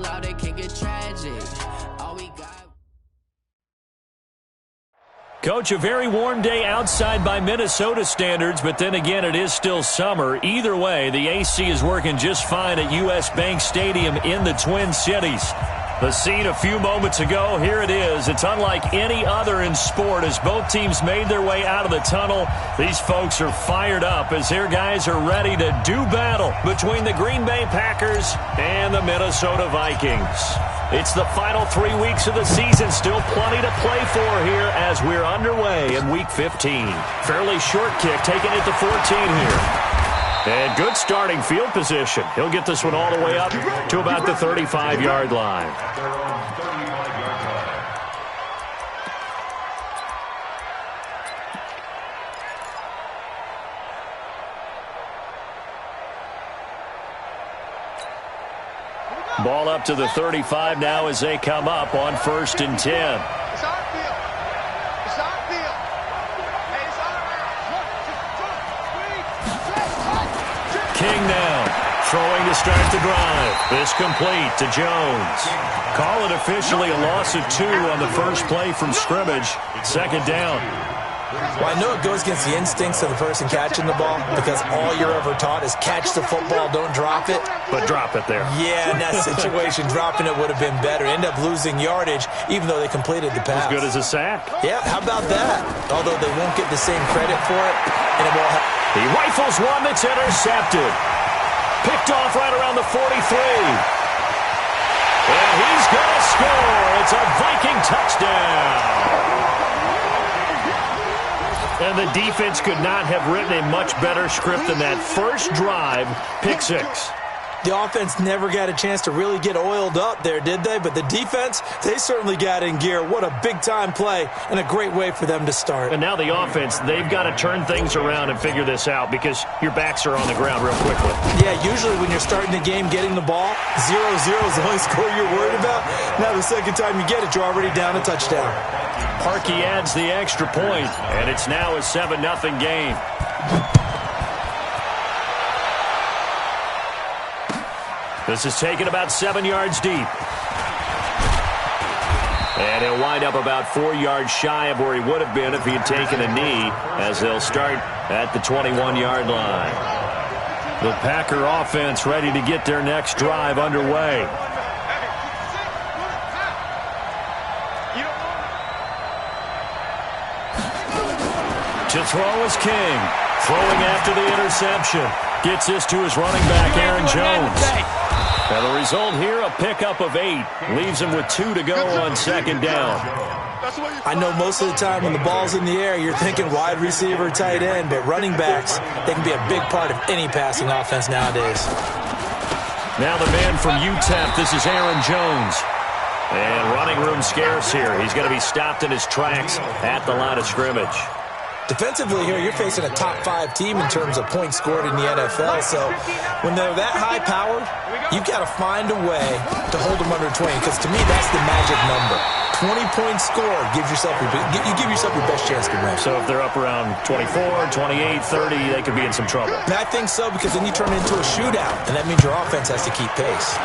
loud, it can get tragic. All we got. Coach, a very warm day outside by Minnesota standards, but then again, it is still summer. Either way, the AC is working just fine at U.S. Bank Stadium in the Twin Cities. The scene a few moments ago, here it is. It's unlike any other in sport as both teams made their way out of the tunnel. These folks are fired up as their guys are ready to do battle between the Green Bay Packers and the Minnesota Vikings. It's the final 3 weeks of the season. Still plenty to play for here as we're underway in Week 15. Fairly short kick, taking it to 14 here. And good starting field position. He'll get this one all the way up to about the 35-yard line. Ball up to the 35 now as they come up on 1st and 10. It's on field. It's on field. Hey, it's on field. King now throwing to start the drive. This complete to Jones. Call it officially a loss of 2 on the first play from scrimmage. 2nd down. Well, I know it goes against the instincts of the person catching the ball because all you're ever taught is catch the football, don't drop it. But drop it there. Yeah, in that situation, dropping it would have been better. End up losing yardage even though they completed the pass. As good as a sack. Yeah, how about that? Although they won't get the same credit for it. And it will he rifles one that's intercepted. Picked off right around the 43. And he's going to score. It's a Viking touchdown. And the defense could not have written a much better script than that first drive, pick 6. The offense never got a chance to really get oiled up there, did they? But the defense, they certainly got in gear. What a big-time play and a great way for them to start. And now the offense, they've got to turn things around and figure this out because your backs are on the ground real quickly. Yeah, usually when you're starting the game, getting the ball, 0-0 is the only score you're worried about. Now the second time you get it, you're already down a touchdown. Parkey adds the extra point, and it's now a 7-0 game. This is taken about 7 yards deep. And he'll wind up about 4 yards shy of where he would have been if he had taken a knee, as they'll start at the 21-yard line. The Packer offense ready to get their next drive underway. To throw is King. Throwing after the interception. Gets this to his running back, Aaron Jones. And the result here, a pickup of 8. Leaves him with 2 to go on 2nd down. I know most of the time when the ball's in the air, you're thinking wide receiver, tight end, but running backs, they can be a big part of any passing offense nowadays. Now the man from UTEP, this is Aaron Jones. And running room scarce here. He's going to be stopped in his tracks at the line of scrimmage. Defensively here, you're facing a top-5 team in terms of points scored in the NFL. So when they're that high-powered, you've got to find a way to hold them under 20. Because to me, that's the magic number. 20 points scored gives yourself you give yourself your best chance to win. So if they're up around 24, 28, 30, they could be in some trouble. And I think so, because then you turn it into a shootout, and that means your offense has to keep pace.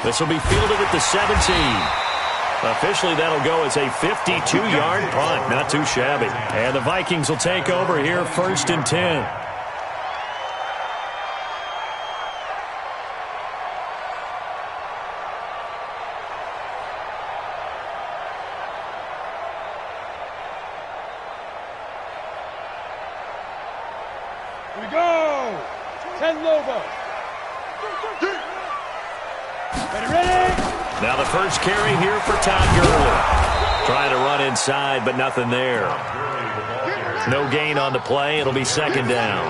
This will be fielded at the 17. Officially, that'll go as a 52-yard punt. Not too shabby. And the Vikings will take over here, 1st and 10. Here we go. 10 Lobo. Ready? Now the first carry here for Todd Gurley. Trying to run inside, but nothing there. No gain on the play. It'll be 2nd down.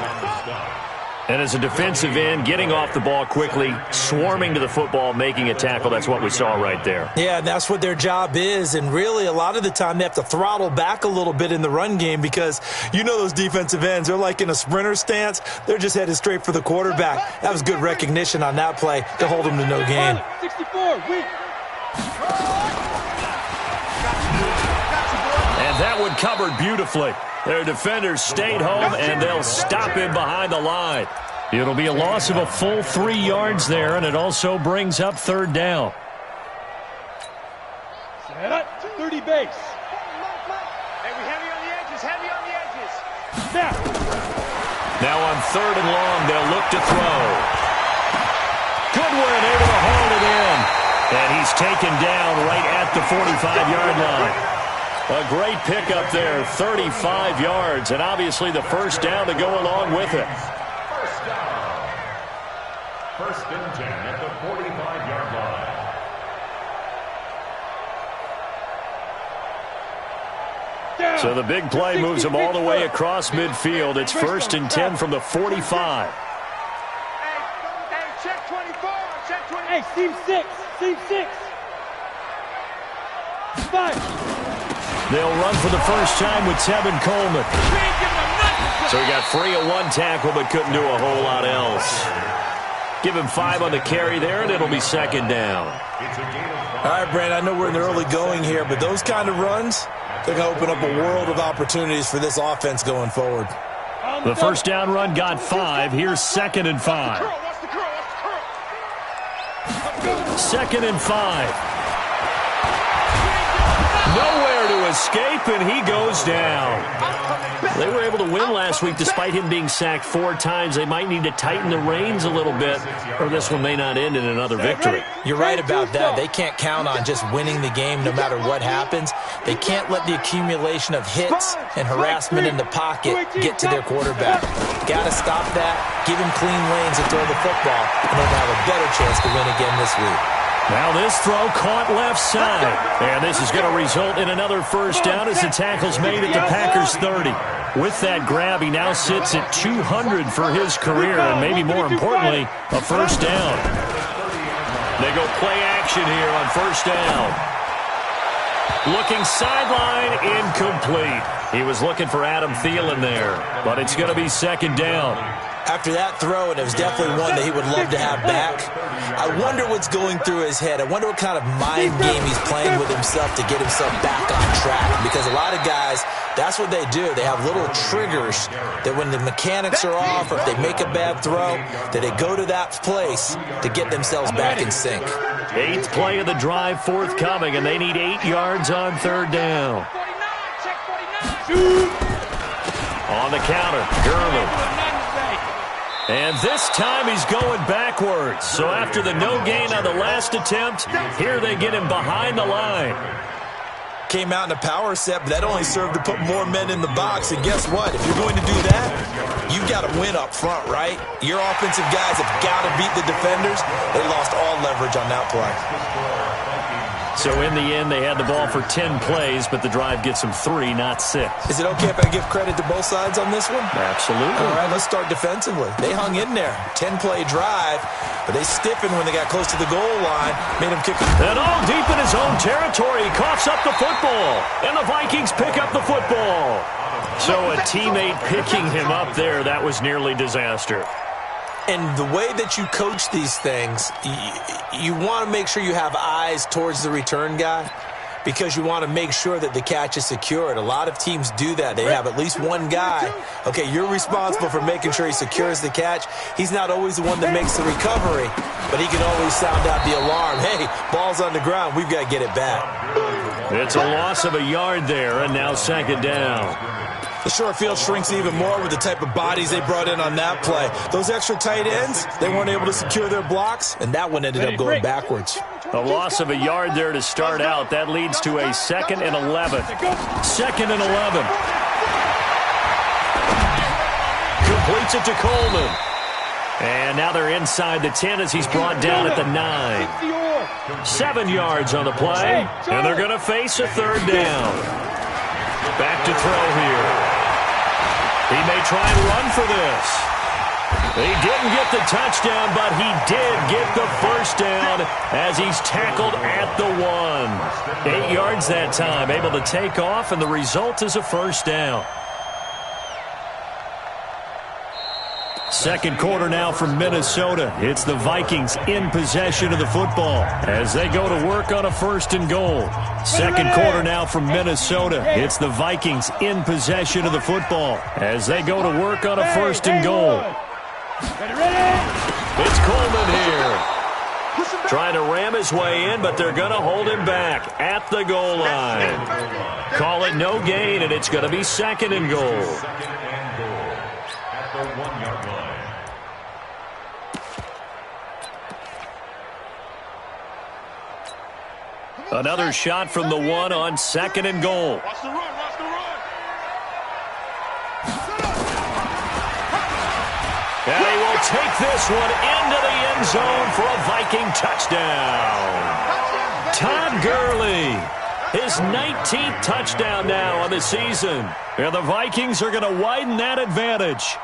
And as a defensive end, getting off the ball quickly, swarming to the football, making a tackle, that's what we saw right there. Yeah, that's what their job is. And really, a lot of the time, they have to throttle back a little bit in the run game because you know those defensive ends, they're like in a sprinter stance. They're just headed straight for the quarterback. That was good recognition on that play to hold them to no gain. 64, weak. And that one covered beautifully. Their defenders stayed home, and they'll stop him behind the line. It'll be a loss of a full 3 yards there, and it also brings up third down. Set up, 30 base. Hey, we heavy on the edges, heavy on the edges. Snap. Now on 3rd and long, they'll look to throw. Goodwin able to hold it in. And he's taken down right at the 45-yard line. A great pickup there, 35 yards, and obviously the first down to go along with it. First down. 1st and 10 at the 45-yard line. So the big play moves them all the way across midfield. It's 1st and 10 from the 45. Hey, check 24, check 24. Hey, seam 6, seam 6. 5. They'll run for the first time with Tevin Coleman. So he got free of 1 tackle but couldn't do a whole lot else. Give him 5 on the carry there, and it'll be 2nd down. All right, Brand, I know we're in the early going here, but those kind of runs, they're going to open up a world of opportunities for this offense going forward. The first down run got 5. Here's 2nd and 5. 2nd and 5. Nowhere to escape, and he goes down. They were able to win last week despite him being sacked 4 times. They might need to tighten the reins a little bit, or this one may not end in another victory. You're right about that. They can't count on just winning the game no matter what happens. They can't let the accumulation of hits and harassment in the pocket get to their quarterback. Got to stop that, give him clean lanes to throw the football, and they'll have a better chance to win again this week. Now this throw caught left side. And this is going to result in another first down as the tackle's made at the Packers' 30. With that grab, he now sits at 200 for his career, and maybe more importantly, a first down. They go play action here on first down. Looking sideline, incomplete. He was looking for Adam Thielen there, but it's going to be 2nd down. After that throw, and it was definitely one that he would love to have back, I wonder what's going through his head. I wonder what kind of mind game he's playing with himself to get himself back on track. Because a lot of guys, that's what they do. They have little triggers that when the mechanics are off or if they make a bad throw, that they go to that place to get themselves back in sync. 8th play of the drive forthcoming, and they need 8 yards on 3rd down. 49, check 49. On the counter, Gurley. And this time he's going backwards. So after the no gain on the last attempt, here they get him behind the line. Came out in a power set, but that only served to put more men in the box. And guess what? If you're going to do that, you've got to win up front, right? Your offensive guys have got to beat the defenders. They lost all leverage on that play. So in the end, they had the ball for 10 plays, but the drive gets them 3, not 6. Is it okay if I give credit to both sides on this one? Absolutely. All right, let's start defensively. They hung in there. 10-play drive, but they stiffened when they got close to the goal line, made him kick. And all deep in his own territory, he coughs up the football, and the Vikings pick up the football. So a teammate picking him up there, that was nearly disaster. And the way that you coach these things, you want to make sure you have eyes towards the return guy because you want to make sure that the catch is secured. A lot of teams do that. They have at least one guy. Okay, you're responsible for making sure he secures the catch. He's not always the one that makes the recovery, but he can always sound out the alarm. Hey, ball's on the ground. We've got to get it back. It's a loss of a yard there, and now 2nd down. The short field shrinks even more with the type of bodies they brought in on that play. Those extra tight ends, they weren't able to secure their blocks, and that one ended up going backwards. A loss of a yard there to start out. That leads to a 2nd and 11. 2nd and 11. Completes it to Coleman. And now they're inside the 10 as he's brought down at the 9. 7 yards on the play, and they're going to face a 3rd down. Back to throw here. He may try and run for this. He didn't get the touchdown, but he did get the first down as he's tackled at the 1. 8 yards that time, able to take off, and the result is a first down. Second quarter now from Minnesota. It's the Vikings in possession of the football as they go to work on a 1st and goal. Second quarter now from Minnesota. It's the Vikings in possession of the football as they go to work on a 1st and goal. It's Coleman here. Trying to ram his way in, but they're going to hold him back at the goal line. Call it no gain, and it's going to be 2nd and goal. 2nd and goal at the 1-yard line. Another shot from the 1 on 2nd and goal. Watch the run, watch the run. And he will take this one into the end zone for a Viking touchdown. Todd Gurley, his 19th touchdown now on the season. And the Vikings are going to widen that advantage.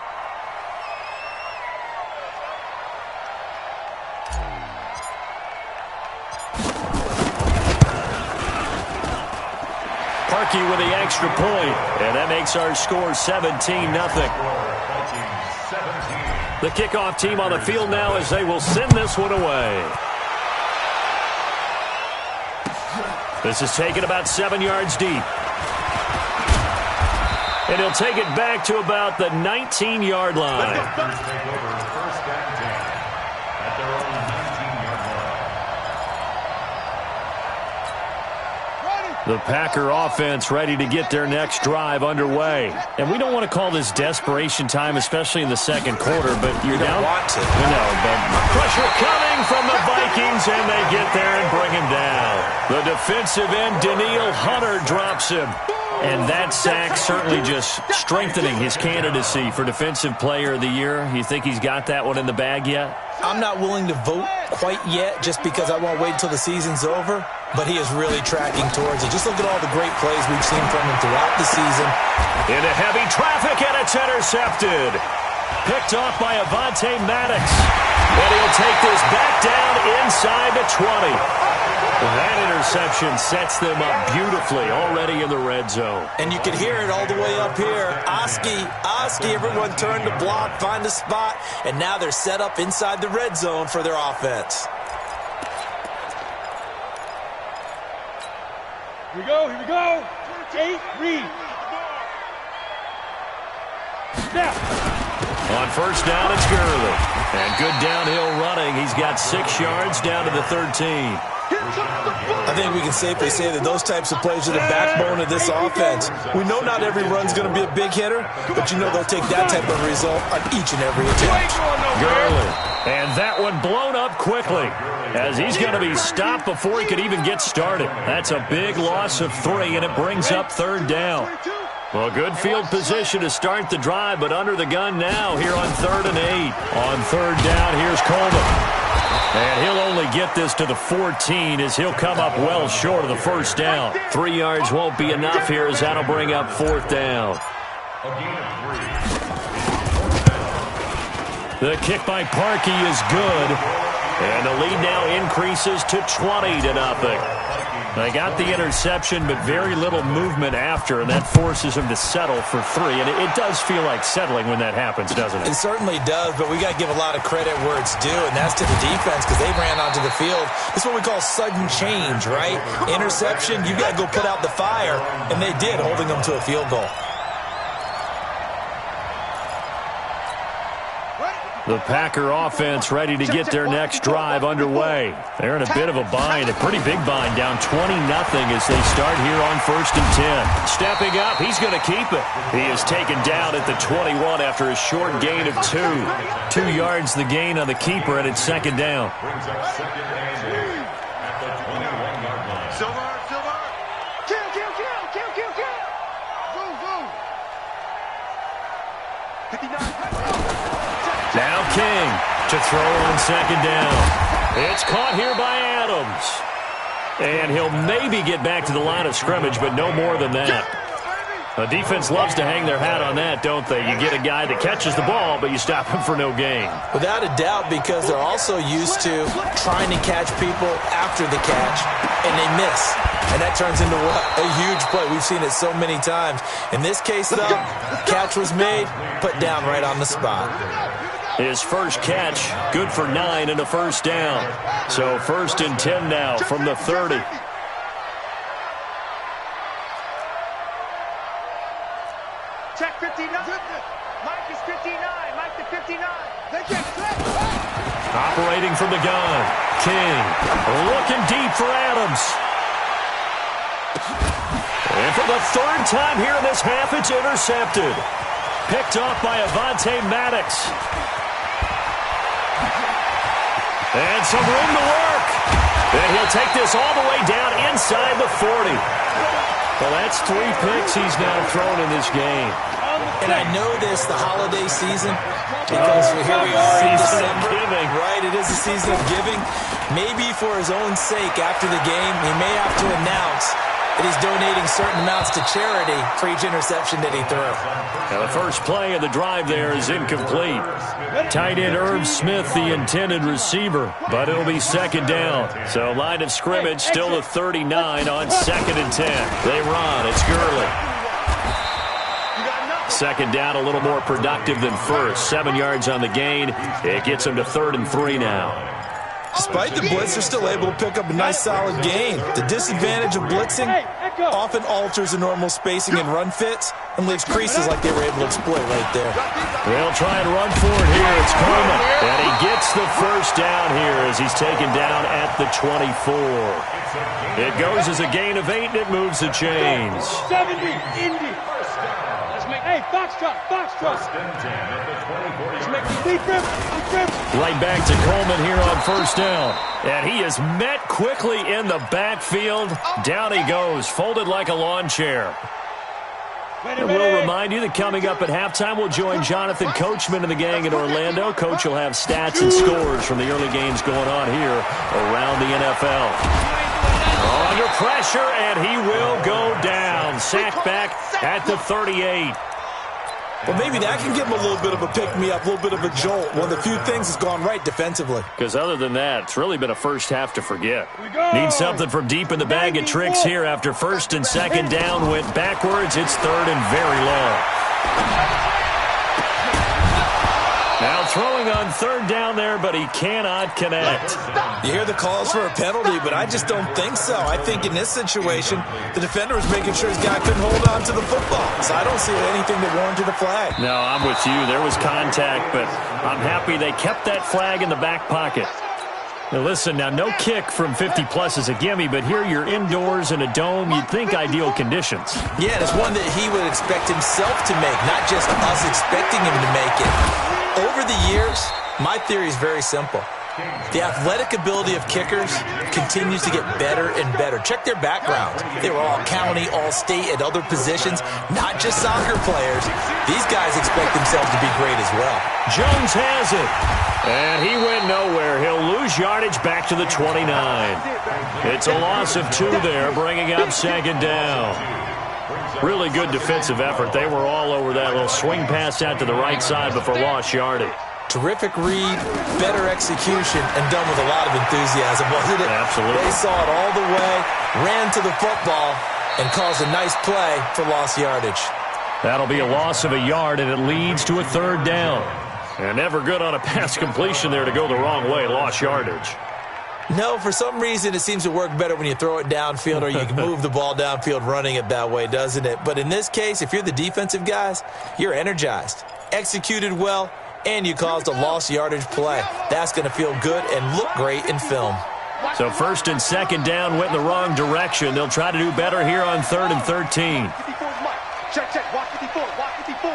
Parkey with the extra point, and that makes our score 17-0. The kickoff team on the field now as they will send this one away. This is taken about 7 yards deep. And he'll take it back to about the 19-yard line. Take over 1st and 10 at their own 19-yard line. The Packer offense ready to get their next drive underway. And we don't want to call this desperation time, especially in the 2nd quarter, but you're down. Want to. I know, but pressure coming from the Vikings, and they get there and bring him down. The defensive end, Daniil Hunter, drops him. And that sack certainly just strengthening his candidacy for Defensive Player of the Year. You think he's got that one in the bag yet? I'm not willing to vote quite yet just because I won't wait until the season's over, but he is really tracking towards it. Just look at all the great plays we've seen from him throughout the season. Into heavy traffic, and it's intercepted. Picked off by Avonte Maddox. And he'll take this back down inside the 20. That interception sets them up beautifully already in the red zone. And you can hear it all the way up here. Oski, everyone turn to block, find a spot, and now they're set up inside the red zone for their offense. Here we go, here we go. 8, read. Snap. On 1st down, it's Gurley. And good downhill running. He's got 6 yards down to the 13. I think we can safely say that those types of plays are the backbone of this offense. We know not every run's going to be a big hitter, but you know they'll take that type of result on each and every attempt. Gurley. And that one blown up quickly as he's going to be stopped before he could even get started. That's a big loss of 3, and it brings up 3rd down. Well, good field position to start the drive, but under the gun now here on 3rd and 8. On 3rd down, here's Coleman. And he'll only get this to the 14 as he'll come up well short of the 1st down. 3 yards won't be enough here as that'll bring up 4th down. A gain of 3. The kick by Parkey is good. And the lead now increases to 20-0. They got the interception, but very little movement after, and that forces him to settle for 3. And it does feel like settling when that happens, doesn't it? It certainly does, but we got to give a lot of credit where it's due, and that's to the defense because they ran onto the field. This is what we call sudden change, right? Interception, you got to go put out the fire, and they did, holding them to a field goal. The Packer offense ready to get their next drive underway. They're in a bit of a bind, a pretty big bind, down 20-0 as they start here on 1st and 10. Stepping up, he's going to keep it. He is taken down at the 21 after a short gain of 2. 2 yards the gain on the keeper, and it's 2nd down. Brings up 2nd and 8 at the 21-yard line. Silver. Kill. Boom. 59. Now King to throw on 2nd down. It's caught here by Adams. And he'll maybe get back to the line of scrimmage, but no more than that. The defense loves to hang their hat on that, don't they? You get a guy that catches the ball, but you stop him for no gain. Without a doubt, because they're also used to trying to catch people after the catch, and they miss. And that turns into what? A huge play. We've seen it so many times. In this case, though, catch was made, put down right on the spot. His first catch, good for 9 and a 1st down. So 1st and 10 now from the 30. Check 59. Mike is 59. Mike to 59. Operating from the gun. King looking deep for Adams. And for the third time here in this half, it's intercepted. Picked off by Avonte Maddox. And some room to work. And he'll take this all the way down inside the 40. Well, that's 3 picks he's now thrown in this game. And I know this, the holiday season, because here we are in December. Giving. Right, it is the season of giving. Maybe for his own sake after the game, he may have to announce that he's donating certain amounts to charity for each interception that he threw. Now the first play of the drive there is incomplete. Tight end Irv Smith, the intended receiver, but it'll be second down. So line of scrimmage still a 39 on 2nd and 10. They run. It's Gurley. Second down, a little more productive than first. 7 yards on the gain. It gets them to 3rd and 3 now. Despite the blitz, they're still able to pick up a nice, solid gain. The disadvantage of blitzing often alters the normal spacing and run fits and leaves creases like they were able to exploit right there. They'll try and run for it here. It's Coleman. And he gets the first down here as he's taken down at the 24. It goes as a gain of 8, and it moves the chains. 70, Indy. Hey, Foxtrot. Right back to Coleman here on first down. And he is met quickly in the backfield. Down he goes, folded like a lawn chair. And we'll remind you that coming up at halftime, we'll join Jonathan Coachman and the gang in Orlando. Coach will have stats and scores from the early games going on here around the NFL. Under pressure, and he will go down. Sacked back at the 38. Well, maybe that can give him a little bit of a pick-me-up, a little bit of a jolt. One of the few things that's gone right defensively. Because other than that, it's really been a first half to forget. Need something from deep in the bag of tricks here after 1st and 2nd down went backwards. It's 3rd and very long. Now throwing on 3rd down there, but he cannot connect. You hear the calls for a penalty, but I just don't think so. I think in this situation, the defender was making sure his guy couldn't hold on to the football. So I don't see anything that warranted a flag. No, I'm with you. There was contact, but I'm happy they kept that flag in the back pocket. Now listen, now no kick from 50-plus is a gimme, but here you're indoors in a dome. You'd think ideal conditions. Yeah, it's one that he would expect himself to make, not just us expecting him to make it. Over the years, my theory is very simple. The athletic ability of kickers continues to get better and better. Check their background. They were all county, all state, at other positions, not just soccer players. These guys expect themselves to be great as well. Jones has it. And he went nowhere. He'll lose yardage back to the 29. It's a loss of 2 there, bringing up 2nd down. Really good defensive effort. They were all over that little swing pass out to the right side before lost yardage. Terrific read, better execution, and done with a lot of enthusiasm, wasn't it? Absolutely. They saw it all the way, ran to the football, and caused a nice play for lost yardage. That'll be a loss of a yard, and it leads to a 3rd down. And never good on a pass completion there to go the wrong way. Lost yardage. No, for some reason it seems to work better when you throw it downfield or you can move the ball downfield running it that way, doesn't it? But in this case, if you're the defensive guys, you're energized, executed well, and you caused a lost yardage play. That's going to feel good and look great in film. So 1st and 2nd down went in the wrong direction. They'll try to do better here on 3rd and 13. Check, watch 54, watch 54.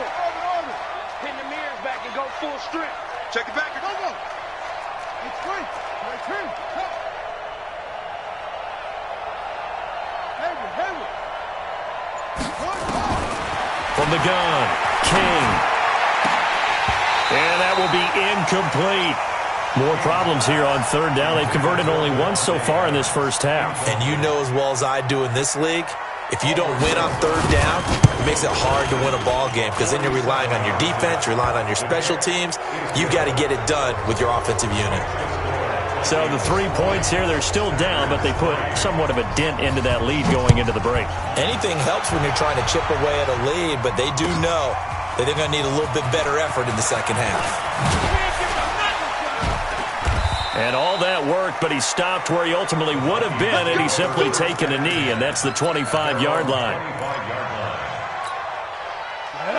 Pin the mirrors back and go full strip. Check it back, go. It's free. From the gun, King. And that will be incomplete. More problems here on 3rd down. They've converted only once so far in this first half. And you know as well as I do in this league, if you don't win on 3rd down, it makes it hard to win a ball game because then you're relying on your defense, you're relying on your special teams. You've got to get it done with your offensive unit. So the 3 points here, they're still down, but they put somewhat of a dent into that lead going into the break. Anything helps when you're trying to chip away at a lead, but they do know that they're going to need a little bit better effort in the second half. And all that worked, but he stopped where he ultimately would have been, and he's simply taken a knee, and that's the 25-yard line.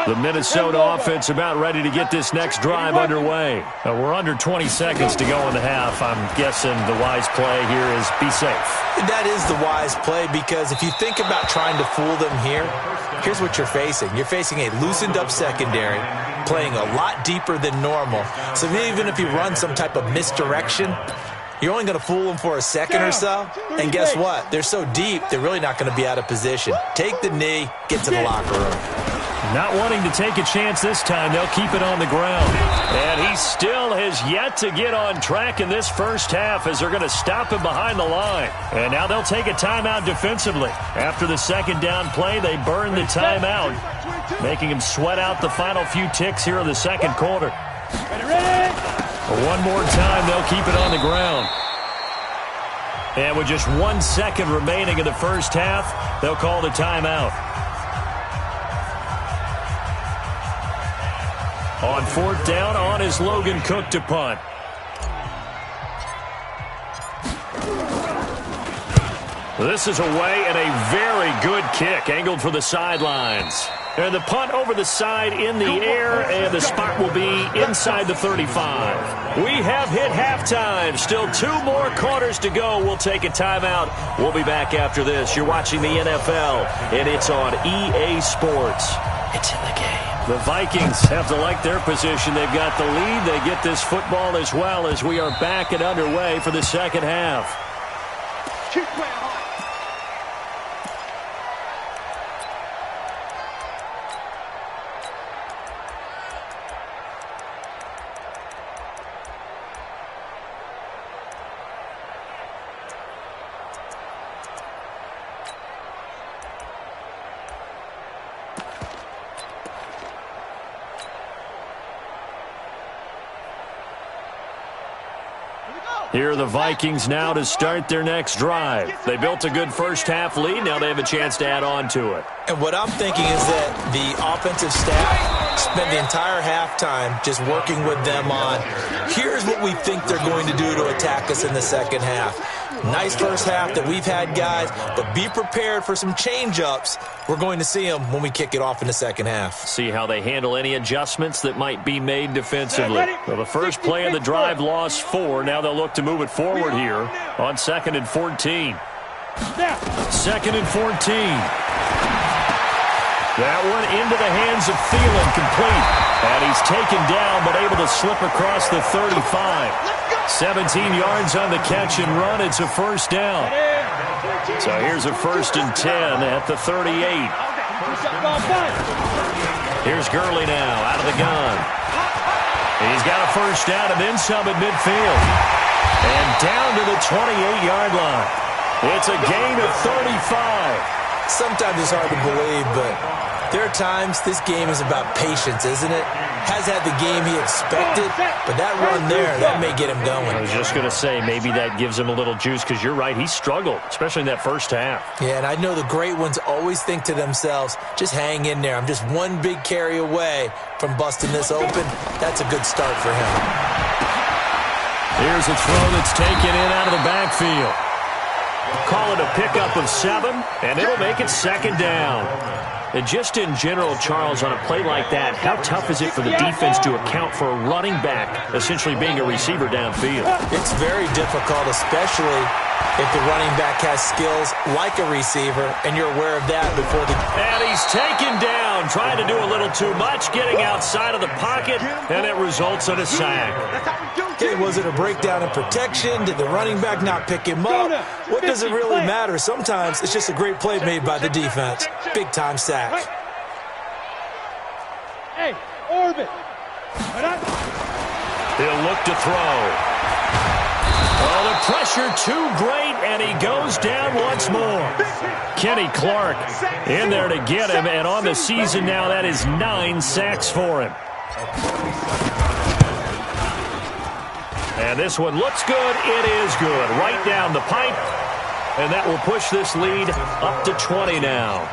The Minnesota offense about ready to get this next drive underway. We're under 20 seconds to go in the half. I'm guessing the wise play here is be safe. That is the wise play, because if you think about trying to fool them here, here's what you're facing. You're facing a loosened up secondary, playing a lot deeper than normal. So even if you run some type of misdirection, you're only going to fool them for a second or so. And guess what? They're so deep, they're really not going to be out of position. Take the knee, get to the locker room. Not wanting to take a chance this time, they'll keep it on the ground. And he still has yet to get on track in this first half as they're going to stop him behind the line. And now they'll take a timeout defensively. After the second down play, they burn the timeout, making him sweat out the final few ticks here in the second quarter. One more time, they'll keep it on the ground. And with just 1 second remaining in the first half, they'll call the timeout. On fourth down, on is Logan Cook to punt. This is away and a very good kick, angled for the sidelines. And the punt over the side in the air, and the spot will be inside the 35. We have hit halftime. Still 2 more quarters to go. We'll take a timeout. We'll be back after this. You're watching the NFL, and it's on EA Sports. It's in the game. The Vikings have to like their position. They've got the lead. They get this football as well as we are back and underway for the second half. Keep playing hard. Here are the Vikings now to start their next drive. They built a good first half lead. Now they have a chance to add on to it. And what I'm thinking is that the offensive staff spent the entire halftime just working with them on, here's what we think they're going to do to attack us in the second half. Nice first half that we've had, guys, but be prepared for some change-ups. We're going to see them when we kick it off in the second half. See how they handle any adjustments that might be made defensively. Well, the first play of the drive lost 4. Now they'll look to move it forward here on 2nd and 14. 2nd and 14. That one into the hands of Thielen, complete. And he's taken down, but able to slip across the 35. 17 yards on the catch and run. It's a first down. So here's a 1st and 10 at the 38. Here's Gurley now out of the gun. He's got a first down and then some at midfield. And down to the 28-yard line. It's a gain of 35. Sometimes it's hard to believe, but there are times this game is about patience, isn't it? Has had the game he expected, but that run there, that may get him going. I was just going to say, maybe that gives him a little juice, because you're right, he struggled, especially in that first half. Yeah, and I know the great ones always think to themselves, just hang in there. I'm just one big carry away from busting this open. That's a good start for him. Here's a throw that's taken in out of the backfield. Call it a pickup of 7, and it'll make it 2nd down. And just in general, Charles, on a play like that, how tough is it for the defense to account for a running back essentially being a receiver downfield? It's very difficult, especially if the running back has skills like a receiver, and you're aware of that before the... And he's taken down, trying to do a little too much, getting outside of the pocket, and it results in a sack. Okay, was it a breakdown in protection? Did the running back not pick him up? What does it really matter? Sometimes it's just a great play made by the defense. Big-time sack. Hey, orbit. He'll look to throw. Oh, the pressure too great, and he goes down once more. Kenny Clark in there to get him, and on the season now, that is 9 sacks for him. And this one looks good. It is good. Right down the pipe. And that will push this lead up to 20 now.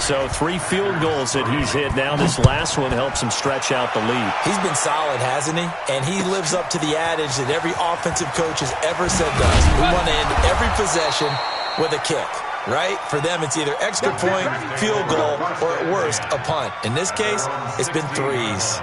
So 3 field goals that he's hit now. This last one helps him stretch out the lead. He's been solid, hasn't he? And he lives up to the adage that every offensive coach has ever said to us. We want to end every possession with a kick. right? For them, it's either extra point, field goal, or at worst, a punt. In this case, it's been threes.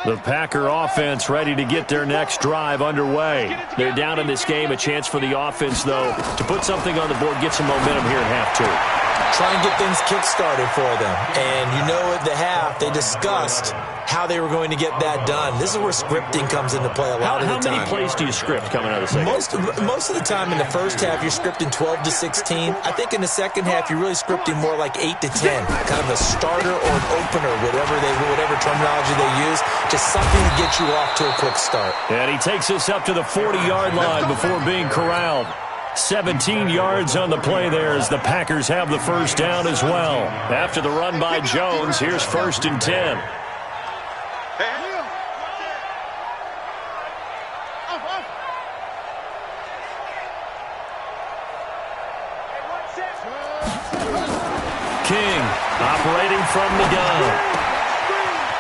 The Packer offense ready to get their next drive underway. They're down in this game. A chance for the offense, though, to put something on the board, get some momentum here at half two. Try and get things kick-started for them. And you know at the half, they discussed how they were going to get that done. This is where scripting comes into play a lot of the time. How many plays do you script coming out of the second? Most of the time in the first half, you're scripting 12 to 16. I think in the second half, you're really scripting more like 8 to 10. Kind of a starter or an opener, whatever terminology they use. Just something to get you off to a quick start. And he takes us up to the 40-yard line before being corralled. 17 yards on the play there as the Packers have the first down as well. After the run by Jones, here's 1st and 10. King operating from the gun.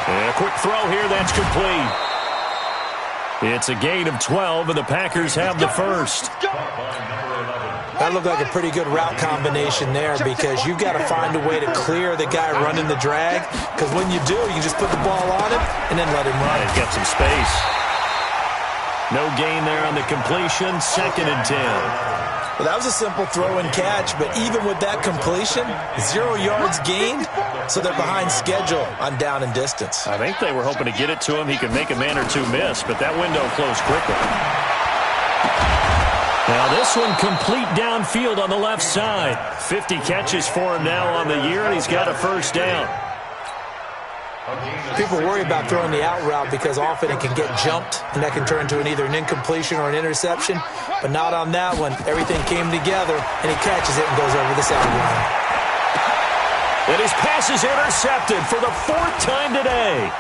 And a quick throw here, that's complete. It's a gain of 12, and the Packers have the first. That looked like a pretty good route combination there because you've got to find a way to clear the guy running the drag, because when you do, you just put the ball on him and then let him run. He's got some space. No gain there on the completion, 2nd and 10. Well, that was a simple throw and catch, but even with that completion, 0 yards gained, so they're behind schedule on down and distance. I think they were hoping to get it to him. He could make a man or two miss, but that window closed quickly. Now this one complete downfield on the left side. 50 catches for him now on the year, and he's got a first down. People worry about throwing the out route because often it can get jumped, and that can turn into either an incompletion or an interception. But not on that one. Everything came together, and he catches it and goes over the sideline. And his pass is intercepted for the 4th time today.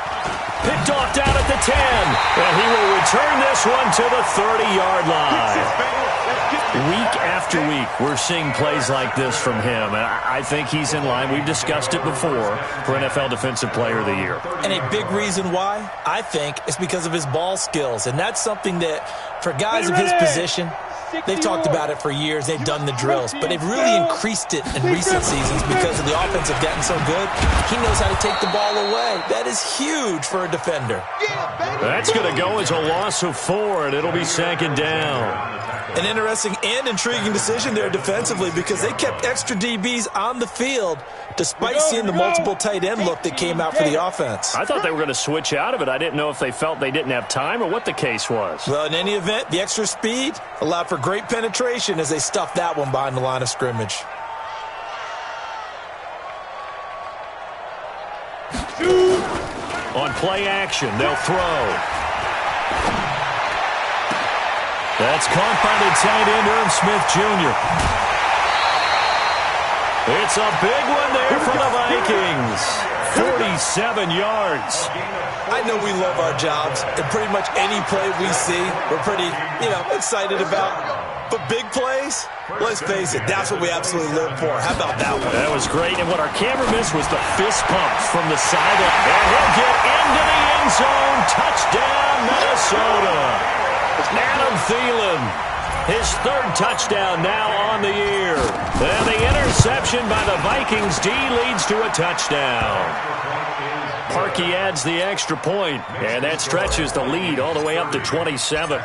Picked off down at the 10. And he will return this one to the 30-yard line. Week after week, we're seeing plays like this from him. And I think he's in line. We've discussed it before for NFL Defensive Player of the Year. And a big reason why, I think, is because of his ball skills. And that's something that, for guys of his position, they've talked about it for years. They've done the drills. But they've really increased it in recent seasons because of the offense have gotten so good. He knows how to take the ball away. That is huge for a defender. That's going to go as a loss of 4, and it'll be 2nd down. An interesting and intriguing decision there defensively because they kept extra DBs on the field despite seeing the multiple tight end look that came out for the offense. I thought they were going to switch out of it. I didn't know if they felt they didn't have time or what the case was. Well, in any event, the extra speed allowed for great penetration as they stuffed that one behind the line of scrimmage. On play action, they'll throw. That's caught by the tight end, Irv Smith Jr. It's a big one there for the Vikings. 47 yards. I know we love our jobs, and pretty much any play we see, we're pretty, excited about. But big plays, let's face it, that's what we absolutely live for. How about that one? That was great, and what our camera missed was the fist pumps from the sideline. And he'll get into the end zone. Touchdown, Minnesota. Adam Thielen, his 3rd touchdown now on the year. And the interception by the Vikings D leads to a touchdown. Parkey adds the extra point, and that stretches the lead all the way up to 27.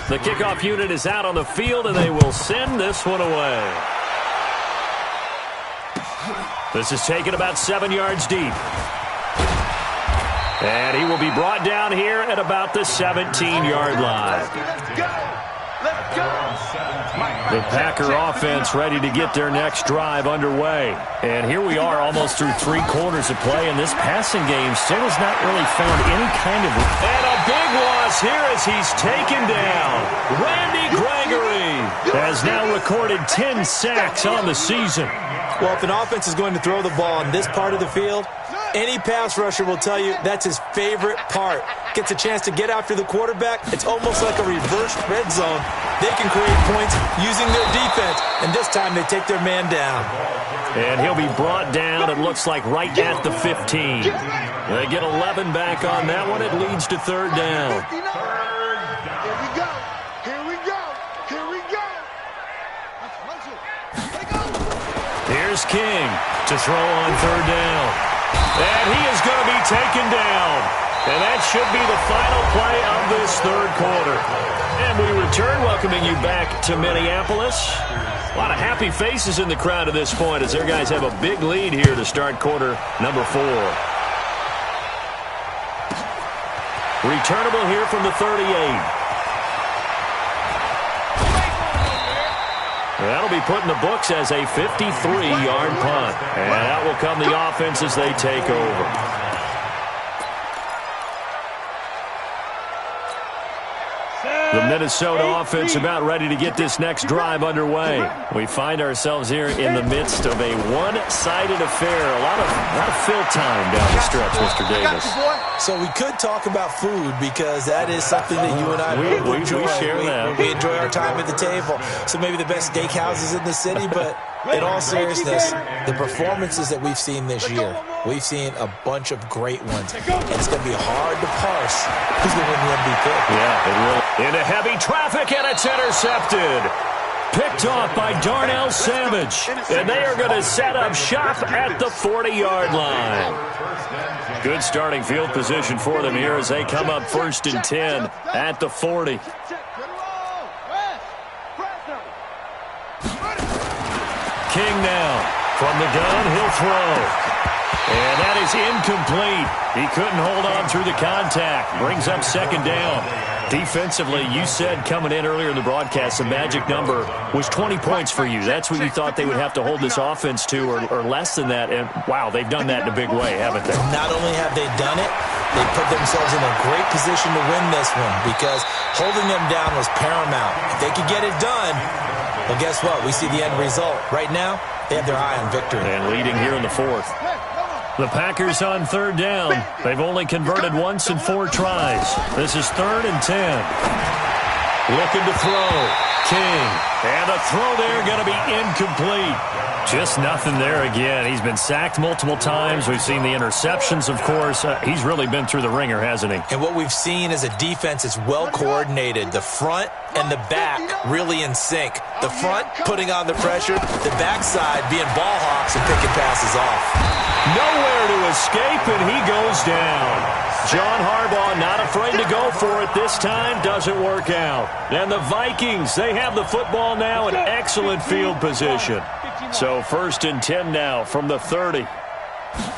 The kickoff unit is out on the field, and they will send this one away. This is taken about 7 yards deep. And he will be brought down here at about the 17-yard line. The Packer offense ready to get their next drive underway. And here we are almost through 3 quarters of play, and this passing game still has not really found any kind of... And a big loss here as he's taken down. Randy Gregory has now recorded 10 sacks on the season. Well, if an offense is going to throw the ball on this part of the field, any pass rusher will tell you that's his favorite part. Gets a chance to get after the quarterback. It's almost like a reverse red zone they can create points using their defense. And this time they take their man down. And he'll be brought down, it looks like, right at the 15. They get 11 back on that one. It leads to third down. Here we go. Here we go. Here we go. Here's King to throw on third down. And he is going to be taken down. And that should be the final play of this third quarter. And we return, welcoming you back to Minneapolis. A lot of happy faces in the crowd at this point as their guys have a big lead here to start quarter number 4. Returnable here from the 38. That'll be put in the books as a 53-yard punt. And out will come the offense as they take over. The Minnesota offense about ready to get this next drive underway. We find ourselves here in the midst of a one-sided affair. A lot of fill time down the stretch, Mr. Davis. So we could talk about food because that is something that you and I we enjoy. share that. We enjoy our time at the table. So maybe the best steakhouses in the city, but in all seriousness, the performances that we've seen this year, we've seen a bunch of great ones. And it's going to be hard to parse who's going to win the MVP. Yeah, it will. Into heavy traffic, and it's intercepted. Picked off by Darnell Savage. And they are going to set up shop at the 40-yard line. Good starting field position for them here as they come up 1st and 10 at the 40. King now from the gun, he'll throw. And that is incomplete. He couldn't hold on through the contact. Brings up 2nd down. Defensively, you said coming in earlier in the broadcast, the magic number was 20 points for you. That's what you thought they would have to hold this offense to, or less than that. And, wow, they've done that in a big way, haven't they? Not only have they done it, they put themselves in a great position to win this one because holding them down was paramount. If they could get it done, well, guess what? We see the end result. Right now, they have their eye on victory. And leading here in the 4th. The Packers on 3rd down. They've only converted once in 4 tries. This is 3rd and 10. Looking to throw. King. And a throw there going to be incomplete. Just nothing there again. He's been sacked multiple times. We've seen the interceptions, of course. He's really been through the ringer, hasn't he? And what we've seen is a defense that's well coordinated. The front and the back really in sync. The front putting on the pressure. The backside being ball hawks and picking passes off. Nowhere to escape, and he goes down. John Harbaugh not afraid to go for it this time. Doesn't work out. And the Vikings, they have the football now in excellent field position. So 1st and 10 now from the 30.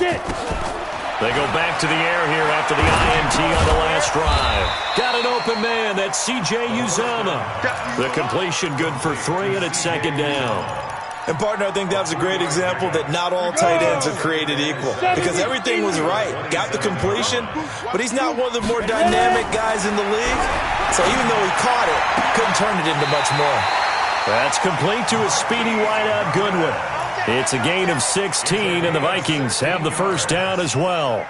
They go back to the air here after the INT on the last drive. Got an open man. That's C.J. Uzomah. The completion good for 3, and it's 2nd down. And, partner, I think that was a great example that not all tight ends are created equal because everything was right. Got the completion, but he's not one of the more dynamic guys in the league. So even though he caught it, couldn't turn it into much more. That's complete to a speedy wideout Goodwin. It's a gain of 16, and the Vikings have the 1st down as well.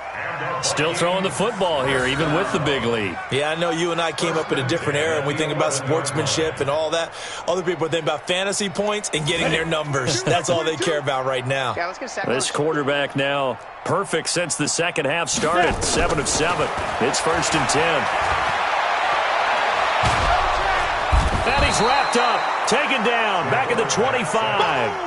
Still throwing the football here, even with the big lead. Yeah, I know you and I came up in a different era, and we think about sportsmanship and all that. Other people think about fantasy points and getting their numbers. That's all they care about right now. This quarterback now perfect since the second half started. 7 of 7. It's 1st and 10. And he's wrapped up, taken down, back at the 25.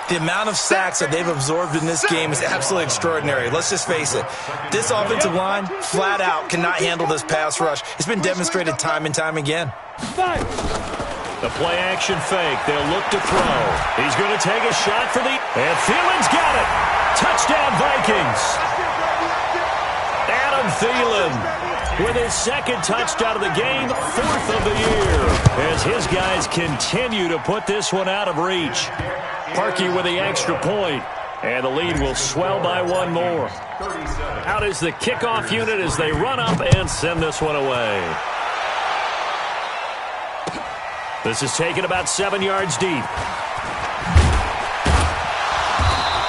The amount of sacks that they've absorbed in this game is absolutely extraordinary. Let's just face it. This offensive line, flat out, cannot handle this pass rush. It's been demonstrated time and time again. The play-action fake. They'll look to throw. He's going to take a shot for the... And Thielen's got it. Touchdown, Vikings. Adam Thielen with his 2nd touchdown of the game, 4th of the year, as his guys continue to put this one out of reach. Parkey with the extra point, and the lead will swell by 1 more. Out is the kickoff unit as they run up and send this one away. This is taken about 7 yards deep.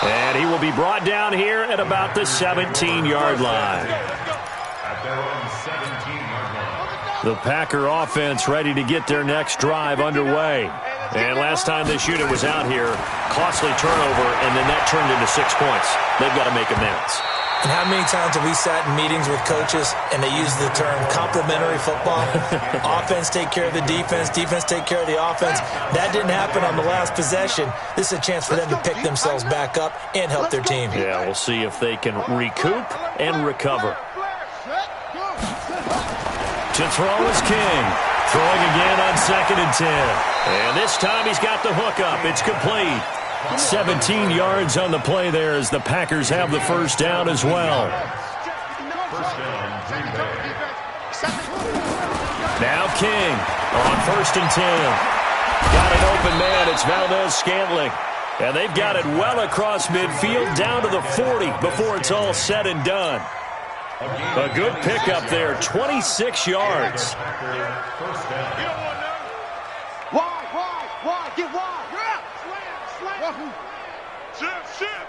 And he will be brought down here at about the 17-yard line. At their own 17-yard line. The Packer offense ready to get their next drive underway. And last time this unit was out here, costly turnover, and then that turned into 6 points. They've got to make amends. And how many times have we sat in meetings with coaches and they use the term complementary football? Offense take care of the defense, defense take care of the offense. That didn't happen on the last possession. This is a chance for them to pick themselves back up and help their team. Yeah, we'll see if they can recoup and recover. To throw is King. Throwing again on 2nd and 10. And this time he's got the hook up. It's complete. 17 yards on the play there as the Packers have the first down as well. Now King on 1st and 10. Got an open man. It's Valdez-Scantling. And they've got it well across midfield down to the 40 before it's all said and done. A good pickup there, 26 yards. Wide, get wide. Yeah. Slam. Shift.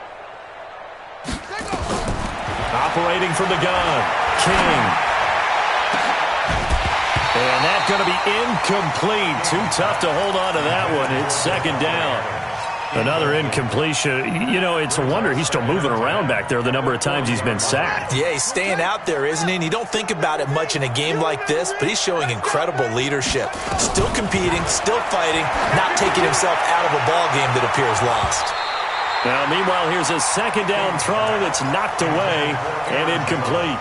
Operating from the gun, King. And that's going to be incomplete. Too tough to hold on to that one. It's 2nd down. Another incompletion. You know, it's a wonder he's still moving around back there the number of times he's been sacked. Yeah, he's staying out there, isn't he? And you don't think about it much in a game like this, but he's showing incredible leadership. Still competing, still fighting, not taking himself out of a ball game that appears lost. Now, meanwhile, here's a 2nd down throw that's knocked away and incomplete.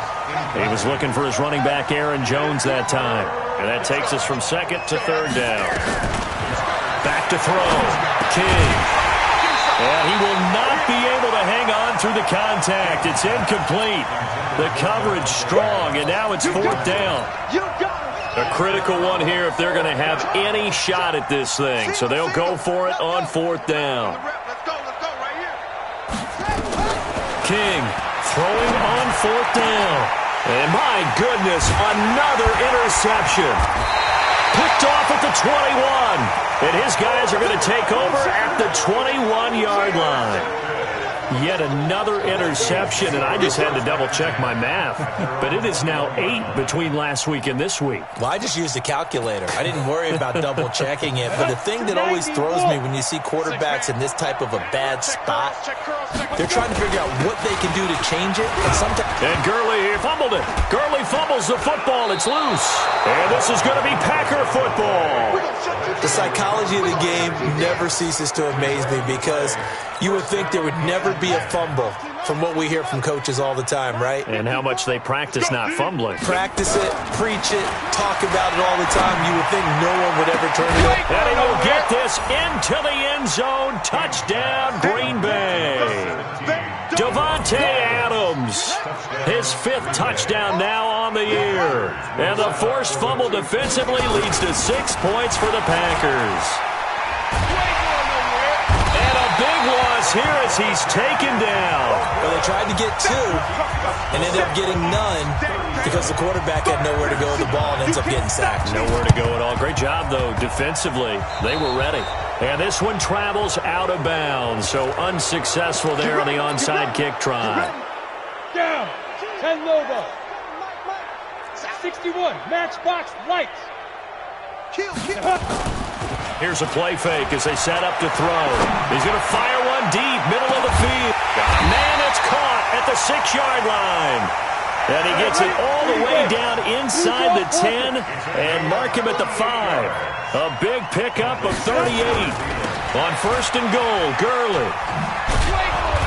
He was looking for his running back, Aaron Jones, that time. And that takes us from 2nd to 3rd down. Back to throw. King. And he will not be able to hang on through the contact. It's incomplete. The coverage strong, and now it's 4th down. A critical one here if they're going to have any shot at this thing. So they'll go for it on 4th down. King throwing on 4th down. And my goodness, another interception. Picked off at the 21. And his guys are going to take over at the 21-yard line. Yet another interception, and I just had to double-check my math. But it is now 8 between last week and this week. Well, I just used a calculator. I didn't worry about double-checking it. But the thing that always throws me when you see quarterbacks in this type of a bad spot, they're trying to figure out what they can do to change it. And Gurley fumbled it. Gurley fumbles the football. It's loose. And this is going to be Packer football. The psychology of the game never ceases to amaze me because you would think there would never be a fumble from what we hear from coaches all the time, right? And how much they practice not fumbling. Practice it, preach it, talk about it all the time. You would think no one would ever turn it over. And he will get this into the end zone. Touchdown, Green Bay. Devontae Adams, his 5th touchdown now on the year. And the forced fumble defensively leads to 6 points for the Packers. And a big loss here as he's taken down. Well, they tried to get 2 and ended up getting none because the quarterback had nowhere to go with the ball and ends up getting sacked. Nowhere to go at all. Great job, though, defensively. They were ready. And this one travels out of bounds, so unsuccessful there on the onside kick try. Down. 10 Lobo. 61. Matchbox lights. Kill. Here's a play fake as they set up to throw. He's going to fire one deep, middle of the field. Man, it's caught at the 6-yard line. And he gets it all the way down inside the 10 and mark him at the 5. A big pickup of 38. On 1st and goal, Gurley.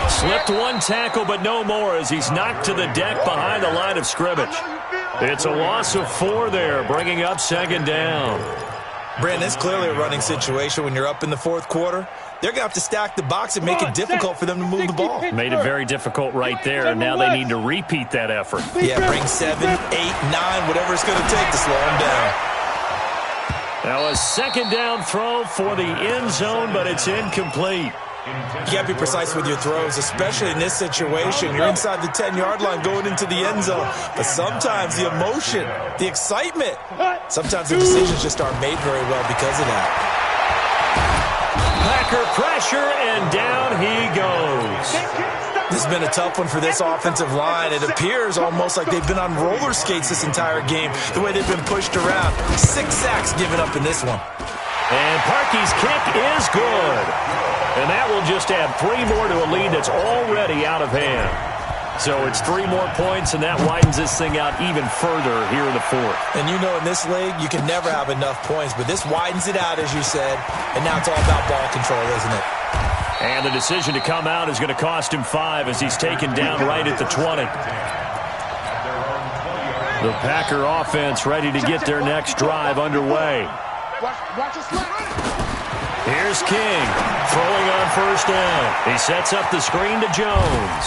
Slipped one tackle, but no more as he's knocked to the deck behind the line of scrimmage. It's a loss of 4 there, bringing up 2nd down. Brandon, it's clearly a running situation when you're up in the 4th quarter. They're going to have to stack the box and make it difficult for them to move the ball. Made it very difficult right there, and now they need to repeat that effort. Yeah, bring 7, 8, 9, whatever it's going to take to slow them down. Now a 2nd down throw for the end zone, but it's incomplete. You got to be precise with your throws, especially in this situation. You're inside the 10-yard line going into the end zone. But sometimes the emotion, the excitement, sometimes the decisions just aren't made very well because of that. Packer pressure, and down he goes. This has been a tough one for this offensive line. It appears almost like they've been on roller skates this entire game, the way they've been pushed around. 6 sacks given up in this one. And Parkey's kick is good. And that will just add 3 more to a lead that's already out of hand. So it's 3 more points, and that widens this thing out even further here in the 4th. And you know in this league, you can never have enough points, but this widens it out, as you said, and now it's all about ball control, isn't it? And the decision to come out is going to cost him 5 as he's taken down right at the 20. The Packer offense ready to get their next drive underway. Here's King throwing on first down. He sets up the screen to Jones.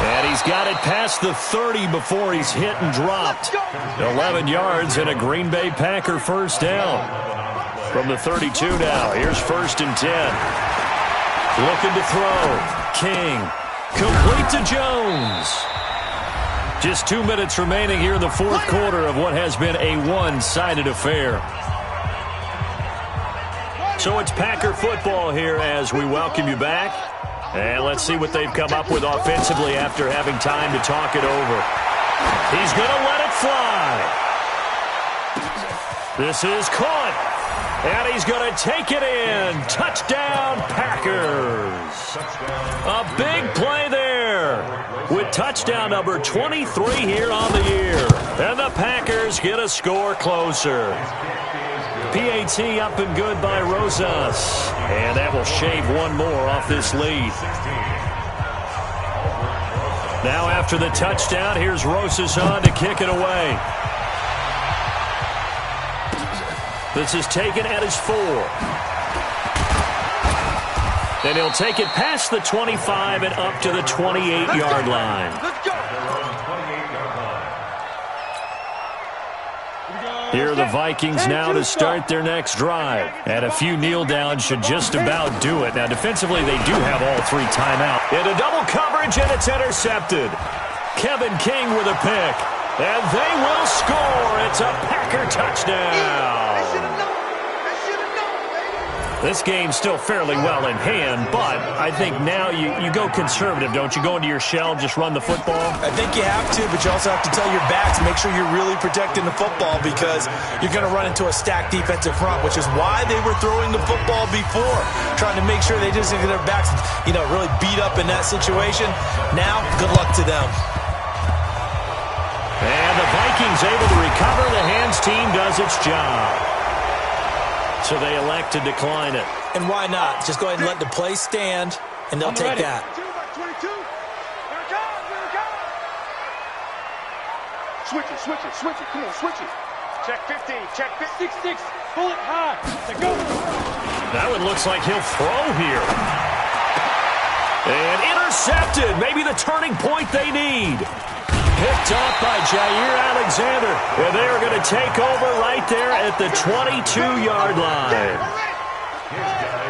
And he's got it past the 30 before he's hit and dropped. 11 yards and a Green Bay Packer first down. From the 32 now, here's 1st and 10. Looking to throw. King. Complete to Jones. Just 2 minutes remaining here in the 4th quarter of what has been a one-sided affair. So it's Packer football here as we welcome you back. And let's see what they've come up with offensively after having time to talk it over. He's going to let it fly. This is caught. And he's going to take it in. Touchdown, Packers. A big play there with touchdown number 23 here on the year. And the Packers get a score closer. PAT up and good by Rosas. And that will shave 1 more off this lead. Now after the touchdown, here's Rosas on to kick it away. This is taken at his 4. Then he'll take it past the 25 and up to the 28-yard line. Here are the Vikings now to start their next drive. And a few kneel downs should just about do it. Now, defensively, they do have all 3 timeouts. Into double coverage, and it's intercepted. Kevin King with a pick. And they will score. It's a Packer touchdown. This game's still fairly well in hand, but I think now you go conservative, don't you? Go into your shell, just run the football? I think you have to, but you also have to tell your backs, make sure you're really protecting the football because you're going to run into a stacked defensive front, which is why they were throwing the football before, trying to make sure they just get their backs, really beat up in that situation. Now, good luck to them. And the Vikings able to recover. The hands team does its job. So they elect to decline it. And why not? Just go ahead and let the play stand, and they'll take that. Switch it. Come on, switch it. Check 15, check 6-6, pull it high. Go. That one looks like he'll throw here. And intercepted. Maybe the turning point they need. Picked off by Jair Alexander. And they are going to take over right there at the 22-yard line.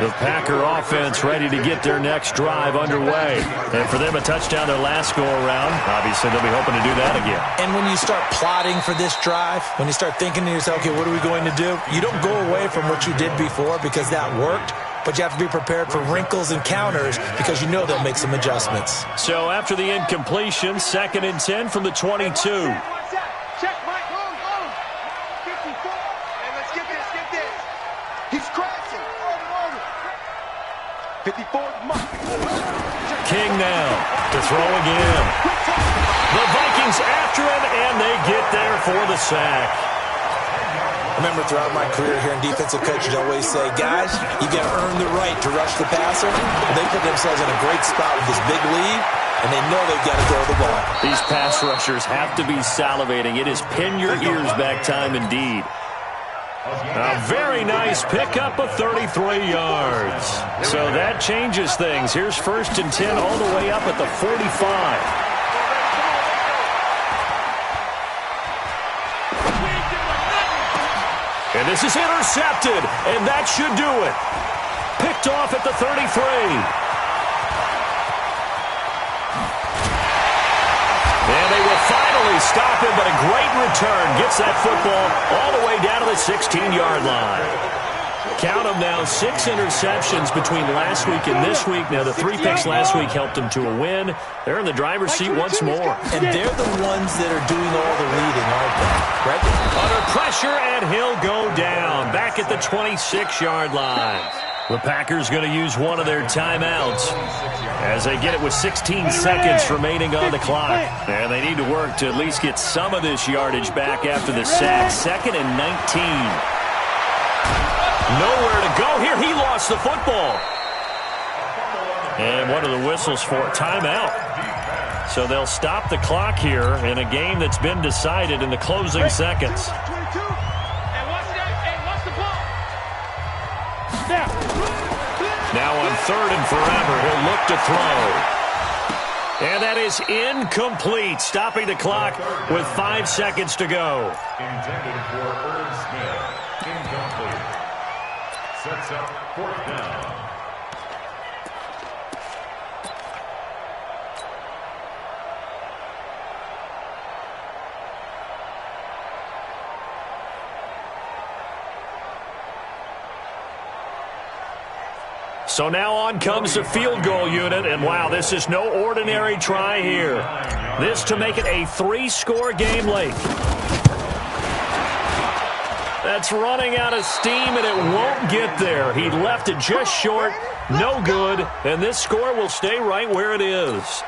The Packer offense ready to get their next drive underway. And for them, a touchdown their last go-around. Obviously, they'll be hoping to do that again. And when you start plotting for this drive, when you start thinking to yourself, okay, what are we going to do? You don't go away from what you did before because that worked. But you have to be prepared for wrinkles and counters because you know they'll make some adjustments. So after the incompletion, 2nd and 10 from the 22. Check, Mike. Hold. 54. Hey, let's get this. He's crashing. 54, Mike. King now to throw again. The Vikings after him, and they get there for the sack. I remember throughout my career here in defensive coaches always say, guys, you got to earn the right to rush the passer. And they put themselves in a great spot with this big lead, and they know they've got to throw the ball. These pass rushers have to be salivating. It is pin your ears back time indeed. A very nice pickup of 33 yards. So that changes things. Here's 1st and 10 all the way up at the 45. And this is intercepted, and that should do it. Picked off at the 33. And they will finally stop him, but a great return. Gets that football all the way down to the 16-yard line. Count them now, 6 interceptions between last week and this week. Now, the 3 picks last week helped them to a win. They're in the driver's seat once more. And they're the ones that are doing all the leading, aren't they? Right? Under pressure, and he'll go down. Back at the 26-yard line. The Packers going to use one of their timeouts as they get it with 16 seconds remaining on the clock. And they need to work to at least get some of this yardage back after the sack. 2nd and 19. Nowhere to go here. He lost the football. And what are the whistles for? Timeout. So they'll stop the clock here in a game that's been decided in the closing seconds. Now on 3rd and forever, he'll look to throw. And that is incomplete, stopping the clock with 5 seconds to go. Intended for Irv Smith. Incomplete. Sets up 4th down. So now on comes the field goal unit, and wow, this is no ordinary try here. This to make it a 3-score game late. That's running out of steam, and it won't get there. He left it just short, no good, and this score will stay right where it is.